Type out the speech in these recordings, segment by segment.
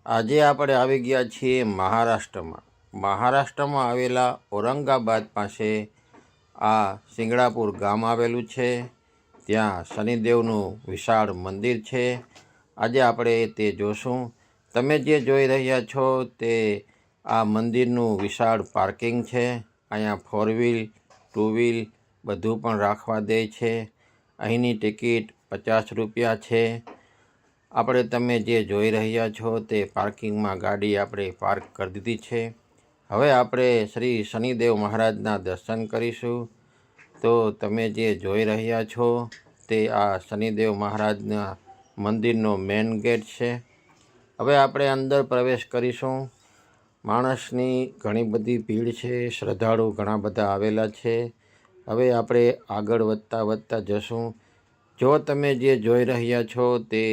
આજે આપણે આવી ગયા છીએ મહારાષ્ટ્રમાં. મહારાષ્ટ્રમાં આવેલા ઔરંગાબાદ પાસે આ સિંગડાપુર ગામ આવેલું છે. ત્યાં શનિદેવનું વિશાળ મંદિર છે. આજે આપણે તે જોશું. તમે જે જોઈ રહ્યા છો તે આ મંદિરનું વિશાળ પાર્કિંગ છે. અહીંયા 4 વ્હીલ 2 વ્હીલ બધું પણ રાખવા દે છે. અહીંની ટિકિટ 50 રૂપિયા છે. આપણે તમે જે જોઈ રહ્યા છો તે પાર્કિંગમાં ગાડી આપણે પાર્ક કરી દીધી છે. હવે આપણે શ્રી શનિદેવ મહારાજના દર્શન કરીશું. તો તમે જે જોઈ રહ્યા છો તે આ શનિદેવ મહારાજના મંદિરનો મેઇન ગેટ છે. હવે આપણે અંદર પ્રવેશ કરીશું. માણસની ઘણી બધી ભીડ છે, શ્રદ્ધાળુ ઘણા બધા આવેલા છે. હવે આપણે આગળ વધતા જશું. જો તમે જે જોઈ રહ્યા છો તે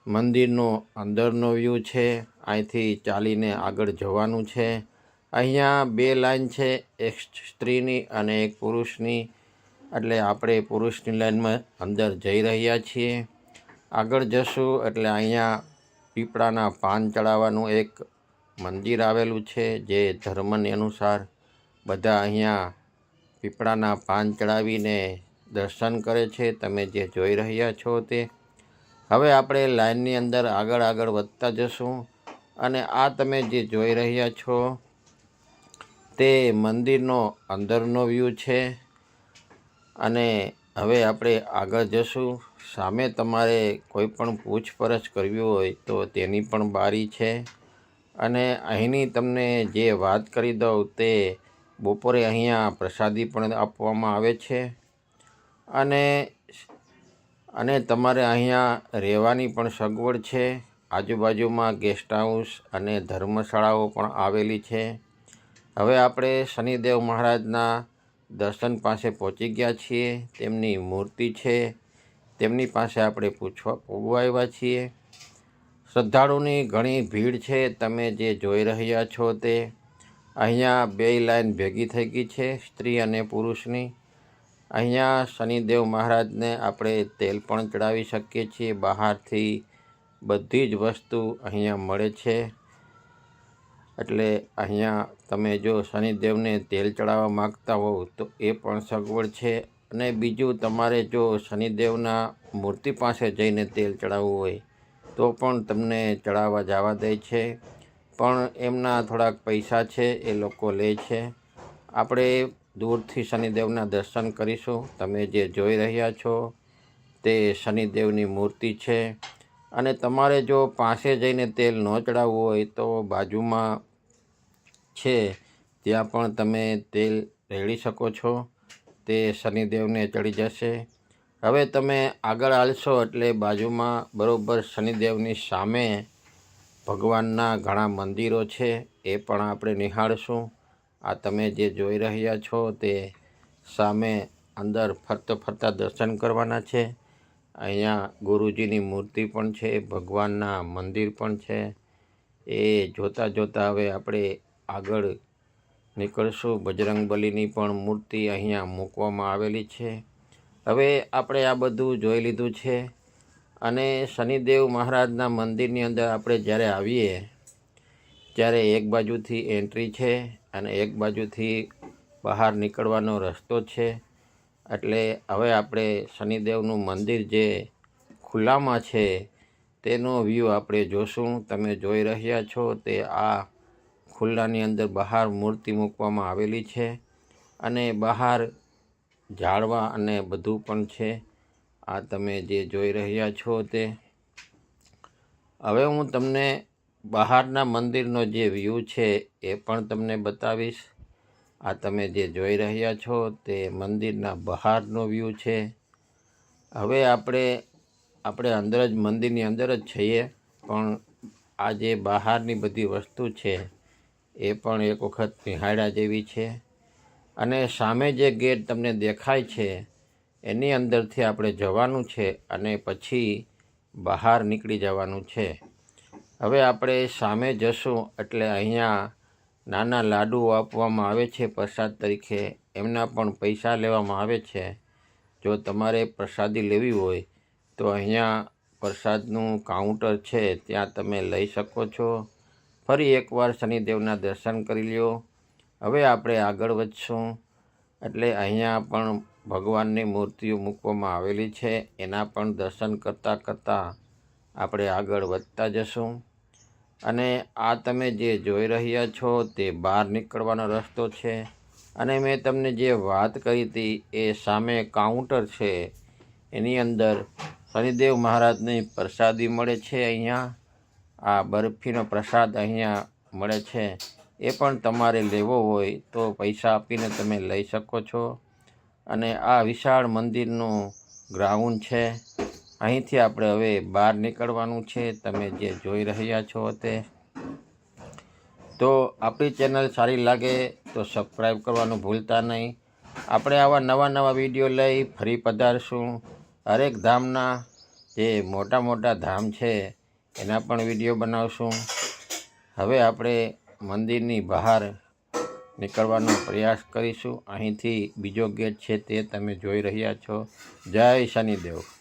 મંદિરનો અંદરનો વ્યૂ છે. અહીંથી ચાલીને આગળ જવાનું છે. અહીંયા 2 લાઈન છે, એક સ્ત્રીની અને એક પુરુષની. એટલે આપણે પુરુષની લાઈનમાં અંદર જઈ રહ્યા છીએ. આગળ જશું એટલે અહીંયા પીપળાના પાન ચડાવવાનું એક મંદિર આવેલું છે. જે ધર્મની અનુસાર બધા અહીંયા પીપળાના પાન ચડાવીને દર્શન કરે છે. તમે જે જોઈ રહ્યા છો તે. હવે આપણે લાઈનની અંદર આગળ વધતા જશું. અને આ તમે જે જોઈ રહ્યા છો તે મંદિરનો અંદરનો વ્યૂ છે. અને હવે આપણે આગળ જશું. સામે તમારે કોઈ પણ પૂછપરછ કરવી હોય તો તેની પણ બારી છે. અને અહીંની તમને જે વાત કરી દઉં તે બપોરે અહીંયા પ્રસાદી પણ આપવામાં આવે છે. અને તમારે અહીંયા રહેવાની પણ સગવડ છે. આજુબાજુમાં ગેસ્ટ હાઉસ અને ધર્મશાળાઓ પણ આવેલી છે. હવે આપણે શનિદેવ મહારાજના દર્શન પાસે પહોંચી ગયા છીએ. તેમની મૂર્તિ છે, તેમની પાસે આપણે પૂગવા આવ્યા છીએ. શ્રદ્ધાળુની ઘણી ભીડ છે. તમે જે જોઈ રહ્યા છો તે અહીંયા 2 લાઈન ભેગી થઈ ગઈ છે, સ્ત્રી અને પુરુષની. અહીંયા શનિદેવ મહારાજને આપણે તેલ પણ ચડાવી શકીએ છીએ. બહારથી બધી જ વસ્તુ અહીંયા મળે છે. એટલે અહીંયા તમે જો શનિદેવને તેલ ચડાવવા માગતા હોવ તો એ પણ સગવડ છે. અને બીજું, તમારે જો શનિદેવના મૂર્તિ પાસે જઈને તેલ ચડાવવું હોય તો પણ તમને ચડાવવા જવા દે છે. પણ એમના થોડાક પૈસા છે, એ લોકો લે છે. આપણે દૂરથી શનિદેવના દર્શન કરીશું. તમે જે જોઈ રહ્યા છો તે શનિદેવની મૂર્તિ છે. અને તમારે જો પાસે જઈને તેલ ન ચડાવવું હોય તો બાજુમાં છે, ત્યાં પણ તમે તેલ રેડી શકો છો. તે શનિદેવને ચડી જશે. હવે તમે આગળ હાલશો એટલે બાજુમાં બરાબર શનિદેવની સામે ભગવાનના ઘણા મંદિરો છે. એ પણ આપણે નિહાળશું. આ તમે જે જોઈ રહ્યા છો તે સામે અંદર ફરતા દર્શન કરવાના છે. અહીંયા ગુરુજીની મૂર્તિ પણ છે, ભગવાનના મંદિર પણ છે. એ જોતાં હવે આપણે આગળ નીકળશું. બજરંગબલીની પણ મૂર્તિ અહીંયા મૂકવામાં આવેલી છે. હવે આપણે આ બધું જોઈ લીધું છે. અને શનિદેવ મહારાજના મંદિરની અંદર આપણે જ્યારે આવીએ ત્યારે એક બાજુથી એન્ટ્રી છે અને એક બાજુથી બહાર નીકળવાનો રસ્તો છે. એટલે હવે આપણે શનિદેવનું મંદિર જે ખુલ્લામાં છે તેનો વ્યૂ આપણે જોશું. તમે જોઈ રહ્યા છો તે આ ખુલ્લાની અંદર બહાર મૂર્તિ મૂકવામાં આવેલી છે. અને બહાર ઝાડવા અને બધું પણ છે. આ તમે જે જોઈ રહ્યા છો તે. હવે હું તમને બહારના મંદિરનો જે વ્યૂ છે એ પણ તમને બતાવીશ. આ તમે જે જોઈ રહ્યા છો તે મંદિરના બહારનો વ્યૂ છે. હવે આપણે અંદર જ મંદિરની અંદર જ છીએ, પણ આ જે બહારની બધી વસ્તુ છે એ પણ એક વખત નિહાળ્યા જેવી છે. અને સામે જે ગેટ તમને દેખાય છે એની અંદરથી આપણે જવાનું છે અને પછી બહાર નીકળી જવાનું છે. હવે આપણે સામે જશું એટલે અહીંયા નાના લાડુઓ આપવામાં આવે છે પ્રસાદ તરીકે. એમના પણ પૈસા લેવામાં આવે છે. જો તમારે પ્રસાદી લેવી હોય તો અહીંયા પ્રસાદનું કાઉન્ટર છે ત્યાં તમે લઈ શકો છો. ફરી એકવાર શનિદેવના દર્શન કરી લ્યો. હવે આપણે આગળ વધશું એટલે અહીંયા પણ ભગવાનની મૂર્તિઓ મૂકવામાં આવેલી છે, એના પણ દર્શન કરતાં કરતાં આપણે આગળ વધતા જશું. અને આ તમે જે જોઈ રહ્યા છો તે બહાર નીકળવાનો રસ્તો છે. અને મેં તમને જે વાત કરી હતી એ સામે કાઉન્ટર છે, એની અંદર શનિદેવ મહારાજની પ્રસાદી મળે છે. અહીંયા આ બરફીનો પ્રસાદ અહીંયા મળે છે. એ પણ તમારે લેવો હોય તો પૈસા આપીને તમે લઈ શકો છો. અને આ વિશાળ મંદિરનું ગ્રાઉન્ડ છે. અહીંથી આપણે હવે બહાર નીકળવાનું છે, તમે જે જોઈ રહ્યા છો તે. તો આપણી ચેનલ સારી લાગે તો સબસ્ક્રાઈબ કરવાનું ભૂલતા નહીં. આપણે આવા નવા વિડીયો લઈ ફરી પધારશું. હરેક ધામના જે મોટા મોટા ધામ છે એના પણ વિડીયો બનાવશું. હવે આપણે મંદિરની બહાર નીકળવાનો પ્રયાસ કરીશું. અહીંથી બીજો ગેટ છે તે તમે જોઈ રહ્યા છો. જય શનિદેવ.